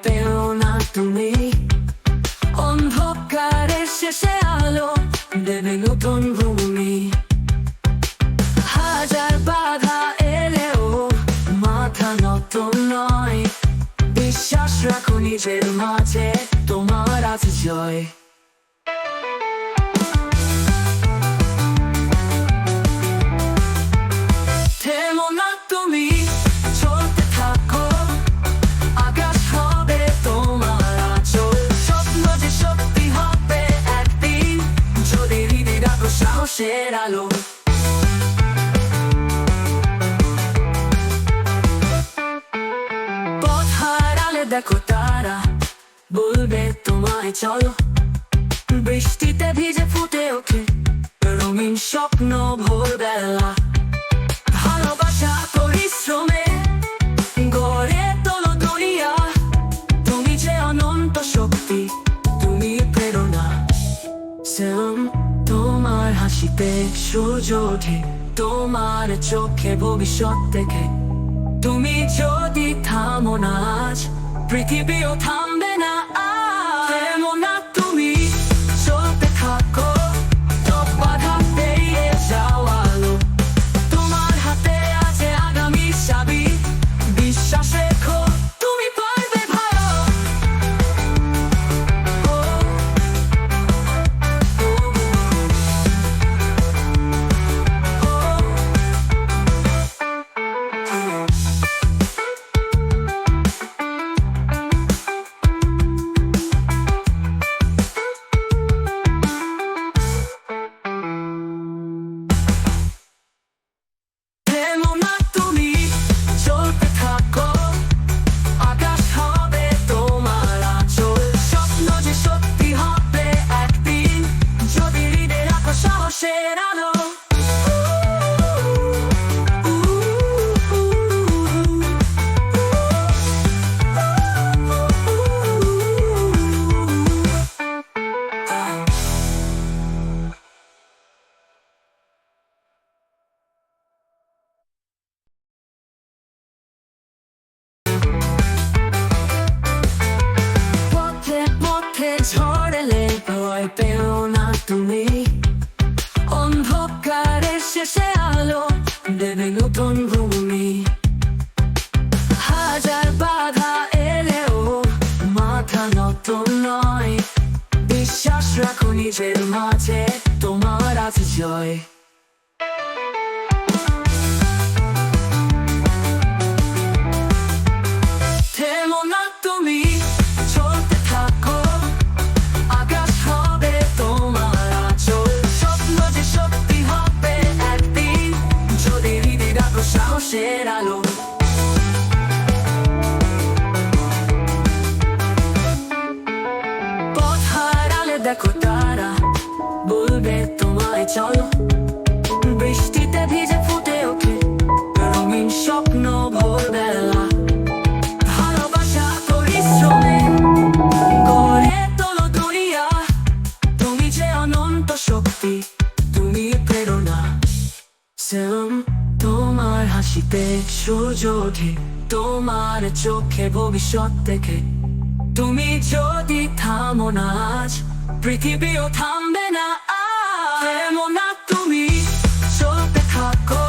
পেও না তুমি। অন্ধকারের শেষে আলো দেবে নতুন ভূমি। হাজার বাধা এলেও মাথা নত নয়, বিশ্বাস রাখো নিজের মাঝে, তোমার আছে জয়। থেমো না তুমি, চলতে থাকো, আকাশ হবে তোমার আঁচল। স্বপ্ন যে সত্যি হবে একদিন, যদি হৃদয়ে রাখো সাহসের আলো। পথ হারালে দেখো তারা বলবে তোমায় চলো। বৃষ্টিতে ভিজে ফুটে ওঠে রঙিন স্বপ্ন ভোরবেলা। ভালোবাসা পরিশ্রমে গড়ে তোলো দুনিয়া। তুমি যে অনন্ত শক্তি, তুমি প্রেরণা। সেলম তোমার হাসিতে সূর্য ওঠে, তোমার চোখে ভবিষ্যৎ দেখে। তুমি যদি থামো না আজ, পৃথিবীও থামবে না আজ। থেমো না তুমি, চলতে থাকো, সব বাধা পেরিয়ে যাও আলো। তোমার হাতে আছে আগামী চাবি, বিশ্বাস রেখো তুমি পারবে ভালো। থেমো না তুমি, চলতে থাকো, আকাশ হবে তোমার আঁচল। স্বপ্ন যে সত্যি হবে একদিন, যদি হৃদয়ে রাখো সাহসের আলো। পথে পথে ঝড় এলে ভয় পেও না তুমি। অন্ধকারের শেষে আলো দেবে নতুন ভূমি। হাজার বাধা এলেও মাথা নত নয়, বিশ্বাস রাখো নিজের মাঝে, তোমার আছে জয়। থেমো না তুমি, চলতে থাকো, আকাশ হবে তোমার আঁচল। স্বপ্ন যে সত্যি হবে একদিন, যদি হৃদয়ে রাখো সাহসের আলো। পথ হারালে দেখো তারা বলবে তোমায় চলো। বৃষ্টিতে ভিজে ফুটে ওঠে রঙিন স্বপ্ন ভোরবেলা। ভালোবাসা পরিশ্রমে গড়ে তোলো দুনিয়া। তুমি যে অনন্ত শক্তি, তুমি প্রেরণা। সেলম তোমার হাসিতে সূর্য ওঠে, তোমার চোখে ভবিষ্যৎ দেখে। তুমি যদি থামো না আজ, পৃথিবীও থামবে না আজ। থেমো না তুমি, চলতে থাকো,